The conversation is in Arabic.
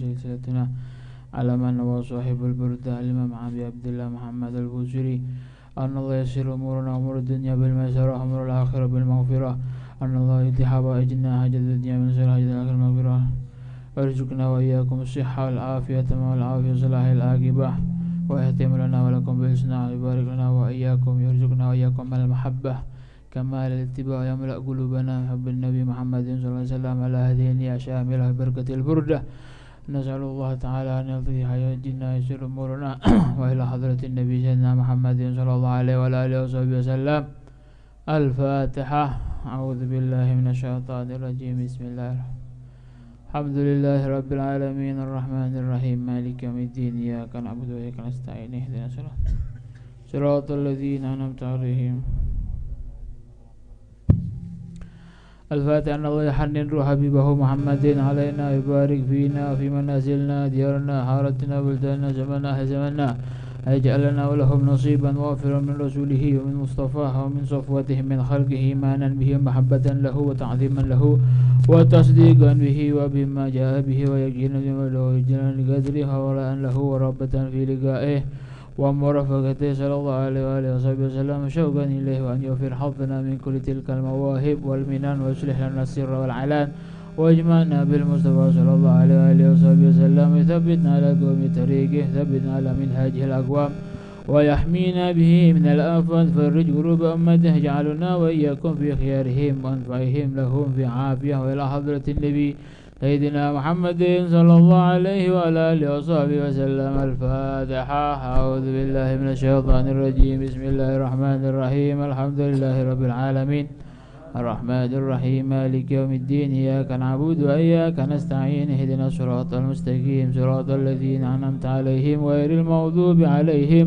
سلسلتنا على من هو صاحب البردة الإمام أبي عبد الله محمد البوصيري أن الله يسر أمورنا أمور الدنيا بالميسرة أمور الآخرة بالمغفرة أن الله يؤتي حوائجنا حاجة الدنيا من سر حاجة الآخرة بالمغفرة ويرزقنا وإياكم الصحة والعافية تمام العافية وصلاح العاقبة ويهتم لنا ولكم بالحسنى ويبارك لنا وإياكم يرزقنا وإياكم المحبة كمال الاتباع يملأ قلوبنا حب النبي محمد صلى الله عليه وسلم على هذه النية شاملة بركة البردة نسأل الله تعالى أن يلطي حياتنا يسر أمورنا وإلى حضرة النبي سيدنا محمد صلى الله عليه وعلى آله وصحبه وسلم. الفاتحة. أعوذ بالله من الشيطان الرجيم. بسم الله الحمد لله رب العالمين الرحمن الرحيم مالك يوم الدين إياك نعبد وإياك نستعين اهدنا صراط الذين أنعمت عليهم. الفاتحة. أن الله يحنن روح حبيبه محمد علينا يبارك فينا في منازلنا ديارنا حارتنا بلداننا زمننا يجعل لنا ولهم نصيبا وافرا من رسوله ومن مصطفاه ومن صفوته من خلقه إيمانا به ومحبة له وتعظيما له وتصديقا به وبما جاء به ويقينا بما له ويجعلنا لقدره وولاء له ورغبة في لقائه ومرافقته صلى الله عليه وآله وصحبه وسلم شوقا إليه وأن يغفر حظنا من كل تلك المواهب والمنن ويصلح لنا السر والعلان واجمعنا بالمصطفى صلى الله عليه وآله وصحبه وسلم يثبتنا على قوم طريقه ثبتنا على منهاجه الأقوام ويحمينا به من الآفات فرج قلوب أمته اجعلنا وإياكم في خيارهم وأنفعهم لهم في عافية وإلى حضرة النبي سيدنا محمد صلى الله عليه وعلى آله وصحبه وسلم. الفاتحة. أعوذ بالله من الشيطان الرجيم. بسم الله الرحمن الرحيم الحمد لله رب العالمين الرحمن الرحيم مالك يوم الدين إياك نعبد وإياك نستعين اهدنا الصراط المستقيم صراط الذين أنعمت عليهم غير المغضوب عليهم